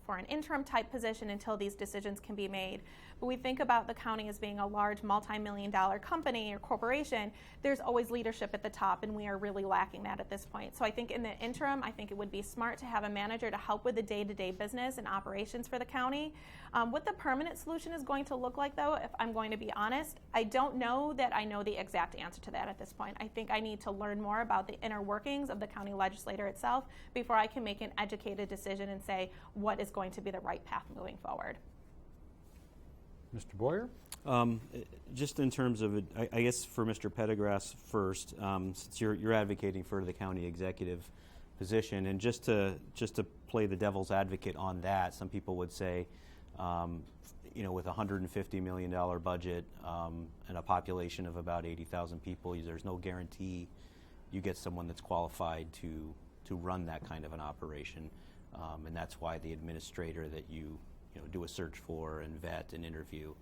for an interim type position until these decisions can be made. But we think about the county as being a large multi-million-dollar company or corporation. There's always leadership at the top, and we are really lacking that at this point. So I think in the interim, I think it would be smart to have a manager to help with the day-to-day business and operations for the county. What the permanent solution is going to look like, though, if I'm going to be honest, I don't know that I know the exact answer to that at this point. I think I need to learn more about the inner workings of the county legislator itself before I can make an educated decision and say what is going to be the right path moving forward. Mr. Boyer? Just in terms of, I guess for Mr. Pettigrass first, since you're advocating for the county executive position, and just to play the devil's advocate on that, some people would say, with a $150 million budget and a population of about 80,000 people, there's no guarantee you get someone that's qualified to run that kind of an operation, and that's why the administrator that you do a search for and vet and interview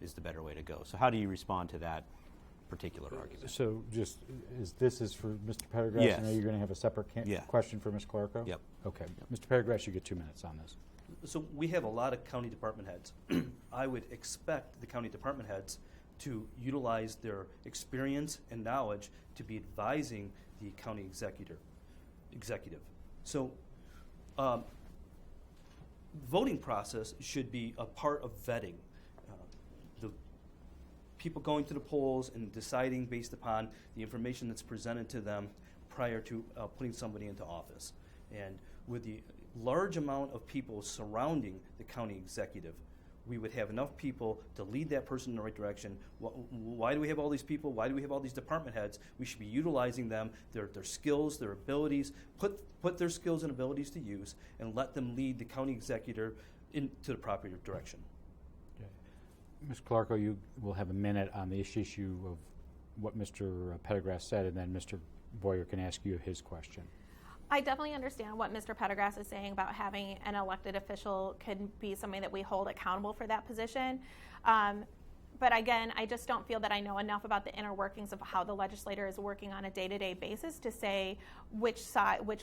is the better way to go. So how do you respond to that particular argument? So just, this is for Mr. Pettigrass? Yes. I know you're going to have a separate question for Ms. Calarco? Yep. Okay. Yep. Mr. Pettigrass, you get 2 minutes on this. So we have a lot of county department heads. I would expect the county department heads to utilize their experience and knowledge to be advising the county executive. So voting process should be a part of vetting. The people going to the polls and deciding based upon the information that's presented to them prior to putting somebody into office. And with the large amount of people surrounding the county executive, we would have enough people to lead that person in the right direction. Why do we have all these people? Why do we have all these department heads? We should be utilizing them, their skills, their abilities, put their skills and abilities to use, and let them lead the county executive into the proper direction. Okay. Ms. Calarco, you will have a minute on the issue of what Mr. Pettigrass said, and then Mr. Boyer can ask you his question. I definitely understand what Mr. Pettigrass is saying about having an elected official can be somebody that we hold accountable for that position. But again, I just don't feel that I know enough about the inner workings of how the legislator is working on a day-to-day basis to say which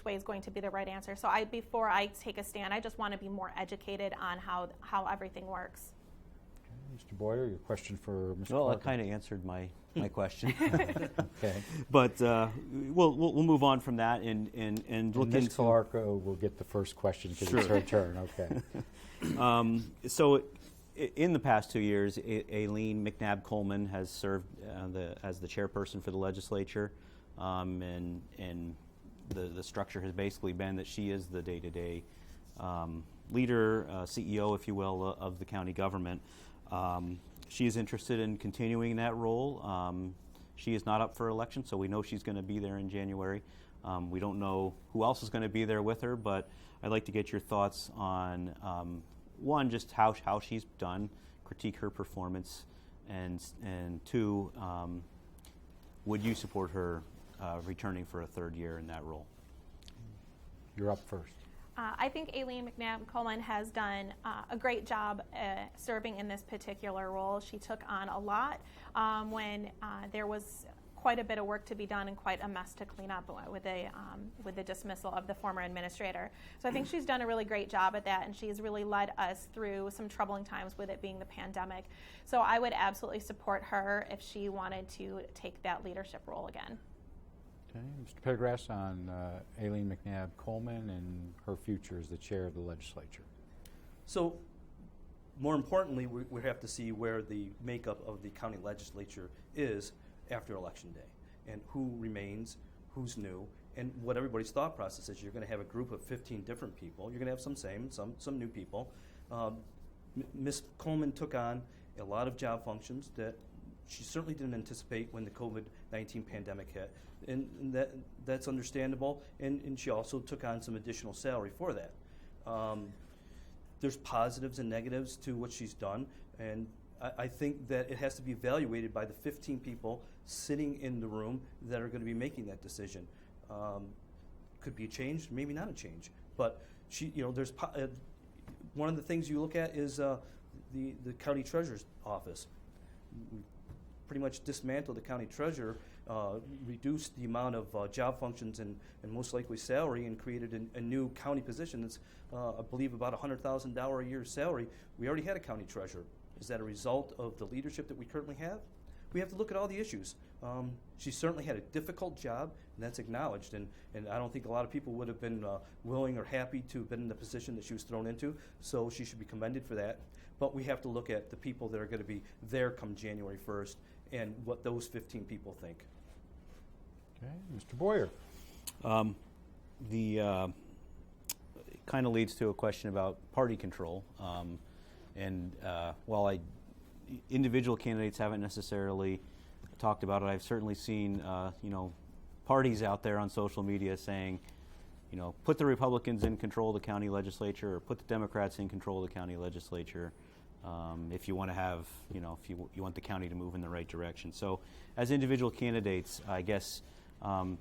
way is going to be the right answer. So before I take a stand, I just want to be more educated on how everything works. Okay. Mr. Boyer, your question for Mr. Well, Calarco. that kind of answered my question. Okay. But we'll move on from that and look Ms. into. Calarco will get the first question because Sure. it's her turn. Okay. So in the past 2 years, Aileen McNabb Coleman has served as the chairperson for the legislature, and the structure has basically been that she is the day-to-day leader, CEO, if you will, of the county government. She is interested in continuing that role. She is not up for election, so we know she's going to be there in January. We don't know who else is going to be there with her, but I'd like to get your thoughts on, one, just how she's done, critique her performance And two, would you support her returning for a third year in that role? You're up first. I think Aileen McNabb Coleman has done a great job serving in this particular role. She took on a lot when there was quite a bit of work to be done and quite a mess to clean up with the dismissal of the former administrator. So I think she's done a really great job at that, and she's really led us through some troubling times with it being the pandemic. So I would absolutely support her if she wanted to take that leadership role again. Okay, Mr. Pettigrass on Aileen McNabb Coleman and her future as the chair of the legislature. So, more importantly, we have to see where the makeup of the county legislature is after Election Day, and who remains, who's new, and what everybody's thought process is. You're going to have a group of 15 different people. You're going to have some same, some new people. Ms. Coleman took on a lot of job functions that she certainly didn't anticipate when the COVID-19 pandemic hit, and that's understandable, and she also took on some additional salary for that. There's positives and negatives to what she's done, and I think that it has to be evaluated by the 15 people sitting in the room that are going to be making that decision. Could be a change, maybe not a change, but there's one of the things you look at is the county treasurer's office. We pretty much dismantled the county treasurer, reduced the amount of job functions and most likely salary, and created a new county position that's, I believe, about $100,000 a year salary. We already had a county treasurer. Is that a result of the leadership that we currently have? We have to look at all the issues. She certainly had a difficult job, and that's acknowledged, and I don't think a lot of people would have been willing or happy to have been in the position that she was thrown into, so she should be commended for that. But we have to look at the people that are going to be there come January 1st and what those 15 people think. Okay, Mr. Boyer. It kind of leads to a question about party control. While individual candidates haven't necessarily talked about it, I've certainly seen parties out there on social media saying, put the Republicans in control of the county legislature, or put the Democrats in control of the county legislature, if you want to have, if you want the county to move in the right direction. So, as individual candidates, I guess, how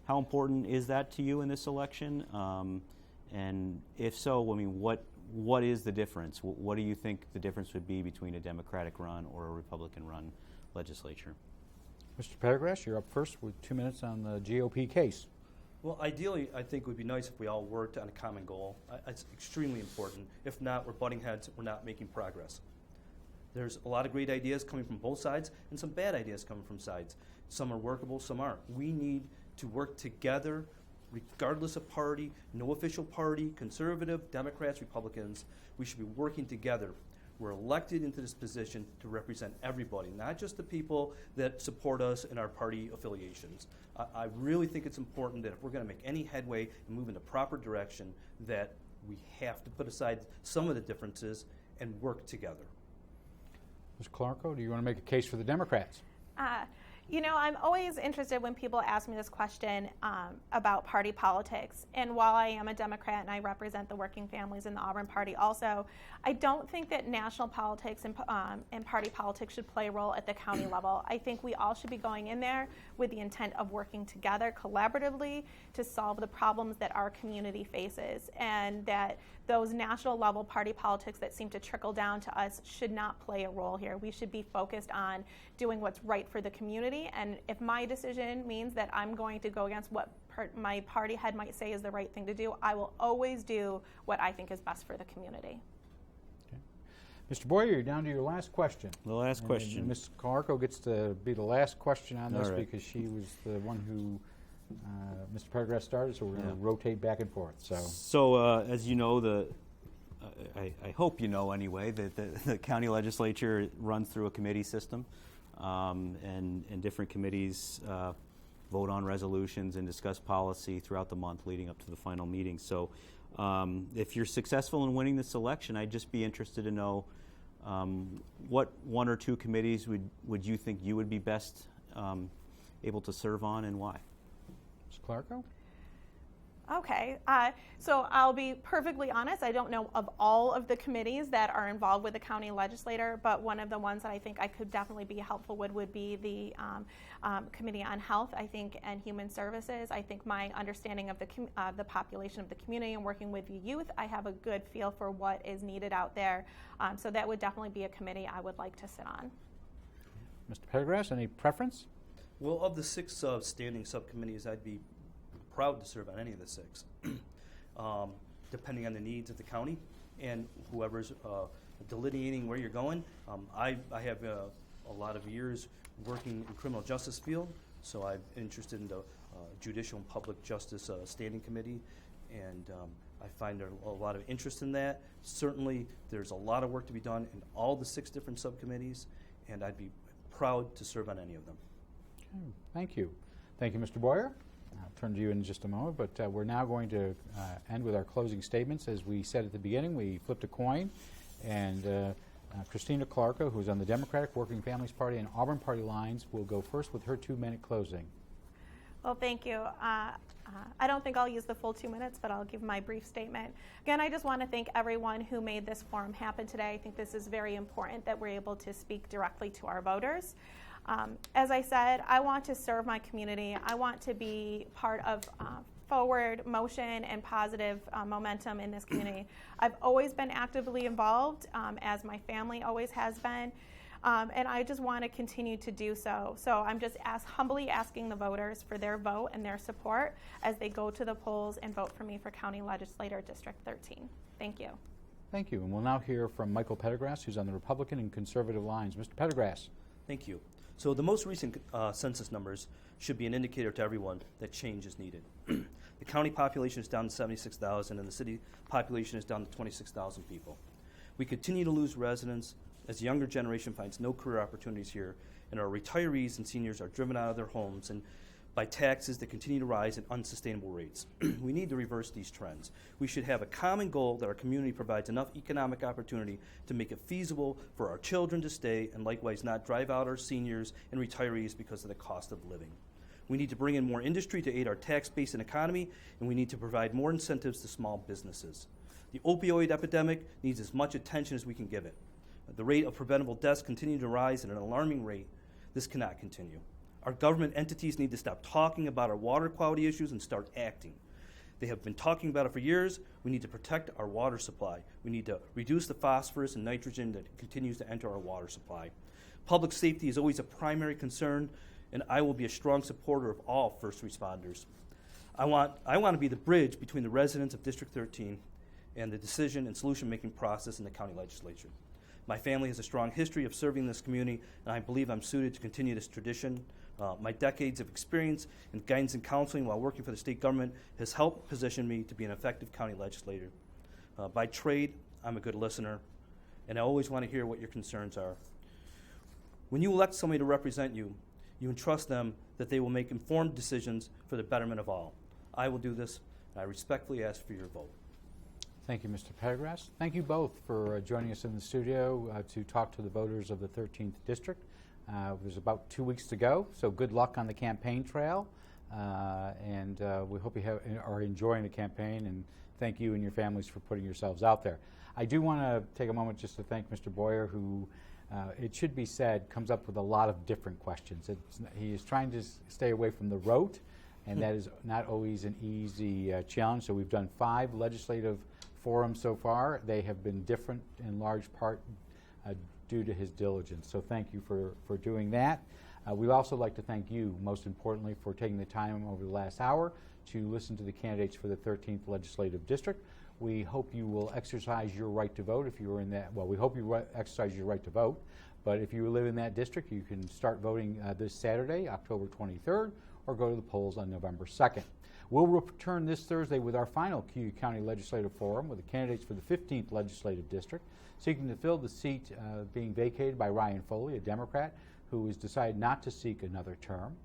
important is that to you in this election? And if so, I mean, what is the difference? What do you think the difference would be between a Democratic run or a Republican run legislature? Mr. Pettigrass, you're up first with 2 minutes on the GOP case. Well, ideally, I think it would be nice if we all worked on a common goal. It's extremely important. If not, we're butting heads, we're not making progress. There's a lot of great ideas coming from both sides and some bad ideas coming from sides. Some are workable, some aren't. We need to work together regardless of party, no official party, conservative, Democrats, Republicans. We should be working together. We're elected into this position to represent everybody, not just the people that support us in our party affiliations. I really think it's important that if we're going to make any headway and move in the proper direction, that we have to put aside some of the differences and work together. Ms. Calarco, do you want to make a case for the Democrats? I'm always interested when people ask me this question about party politics. And while I am a Democrat and I represent the working families in the Auburn Party also, I don't think that national politics and party politics should play a role at the county level. I think we all should be going in there with the intent of working together collaboratively to solve the problems that our community faces, and that those national level party politics that seem to trickle down to us should not play a role here. We should be focused on doing what's right for the community, and if my decision means that I'm going to go against what my party head might say is the right thing to do, I will always do what I think is best for the community. Okay. Mr. Boyer, you're down to your last question. The last question. And Ms. Calarco gets to be the last question on this, All right. because she was the one who Mr. Pettigrass started, so we're going to rotate back and forth. So as you know, I hope you know anyway, that the county legislature runs through a committee system, and different committees vote on resolutions and discuss policy throughout the month leading up to the final meeting. So if you're successful in winning this election, I'd just be interested to know what one or two committees would you think you would be best able to serve on, and why? Ms. Calarco? Okay, so I'll be perfectly honest, I don't know of all of the committees that are involved with the county legislator, but one of the ones that I think I could definitely be helpful with would be the Committee on Health, I think, and Human Services. I think my understanding of the population of the community and working with the youth, I have a good feel for what is needed out there. So that would definitely be a committee I would like to sit on. Mr. Pettigrass, any preference? Well, of the 6 standing subcommittees, I'd be proud to serve on any of the 6, depending on the needs of the county and whoever's delineating where you're going. I have a lot of years working in criminal justice field, so I'm interested in the Judicial and Public Justice Standing Committee, and I find there a lot of interest in that. Certainly, there's a lot of work to be done in all the 6 different subcommittees, and I'd be proud to serve on any of them. Okay, thank you. Thank you, Mr. Boyer. I'll turn to you in just a moment, but we're now going to end with our closing statements. As we said at the beginning, we flipped a coin, and Christina Calarco, who's on the Democratic Working Families Party and Auburn Party lines, will go first with her 2-minute closing. Well, thank you. I don't think I'll use the full 2 minutes, but I'll give my brief statement. Again, I just want to thank everyone who made this forum happen today. I think this is very important that we're able to speak directly to our voters. As I said, I want to serve my community. I want to be part of forward motion and positive momentum in this community. I've always been actively involved, as my family always has been, and I just want to continue to do so. So I'm just humbly asking the voters for their vote and their support as they go to the polls and vote for me for County Legislator District 13. Thank you. Thank you. And we'll now hear from Michael Pettigrass, who's on the Republican and Conservative lines. Mr. Pettigrass. Thank you. So the most recent census numbers should be an indicator to everyone that change is needed. The county population is down to 76,000 and the city population is down to 26,000 people. We continue to lose residents as the younger generation finds no career opportunities here, and our retirees and seniors are driven out of their homes and by taxes that continue to rise at unsustainable rates. We need to reverse these trends. We should have a common goal that our community provides enough economic opportunity to make it feasible for our children to stay and likewise not drive out our seniors and retirees because of the cost of living. We need to bring in more industry to aid our tax base and economy, and we need to provide more incentives to small businesses. The opioid epidemic needs as much attention as we can give it. The rate of preventable deaths continue to rise at an alarming rate. This cannot continue. Our government entities need to stop talking about our water quality issues and start acting. They have been talking about it for years. We need to protect our water supply. We need to reduce the phosphorus and nitrogen that continues to enter our water supply. Public safety is always a primary concern, and I will be a strong supporter of all first responders. I want to be the bridge between the residents of District 13 and the decision and solution-making process in the county legislature. My family has a strong history of serving this community, and I believe I'm suited to continue this tradition. My decades of experience in guidance and counseling while working for the state government has helped position me to be an effective county legislator. By trade, I'm a good listener, and I always want to hear what your concerns are. When you elect somebody to represent you, you entrust them that they will make informed decisions for the betterment of all. I will do this, and I respectfully ask for your vote. Thank you, Mr. Pettigrass. Thank you both for joining us in the studio to talk to the voters of the 13th District. There's about 2 weeks to go, so good luck on the campaign trail. And we hope you are enjoying the campaign, and thank you and your families for putting yourselves out there. I do want to take a moment just to thank Mr. Boyer, who, it should be said, comes up with a lot of different questions. He is trying to stay away from the rote, and that is not always an easy challenge. So we've done 5 legislative forums so far. They have been different in large part due to his diligence. So thank you for doing that. We'd also like to thank you, most importantly, for taking the time over the last hour to listen to the candidates for the 13th Legislative District. We hope you will exercise your right to vote if you are in that. Well, we hope you exercise your right to vote, but if you live in that district, you can start voting this Saturday, October 23rd, or go to the polls on November 2nd. We'll return this Thursday with our final Cayuga County Legislative Forum with the candidates for the 15th Legislative District, seeking to fill the seat being vacated by Ryan Foley, a Democrat, who has decided not to seek another term.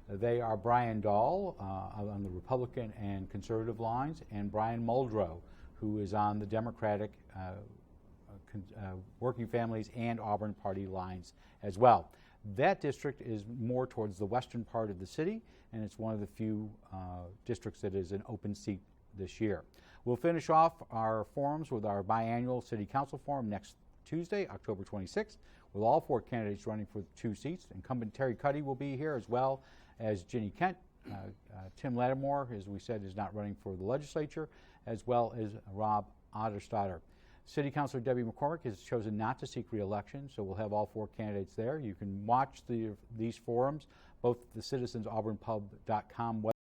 They are Brian Dahl on the Republican and Conservative lines, and Brian Muldrow, who is on the Democratic Working Families and Auburn Party lines as well. That district is more towards the western part of the city, and it's one of the few districts that is an open seat this year. We'll finish off our forums with our biannual City Council Forum next Tuesday, October 26th, with all 4 candidates running for 2 seats. Incumbent Terry Cuddy will be here, as well as Ginny Kent. Tim Lattimore, as we said, is not running for the legislature, as well as Rob Otterstader. City Councilor Debbie McCormick has chosen not to seek re-election, so we'll have all 4 candidates there. You can watch these forums, both at the citizensauburnpub.com website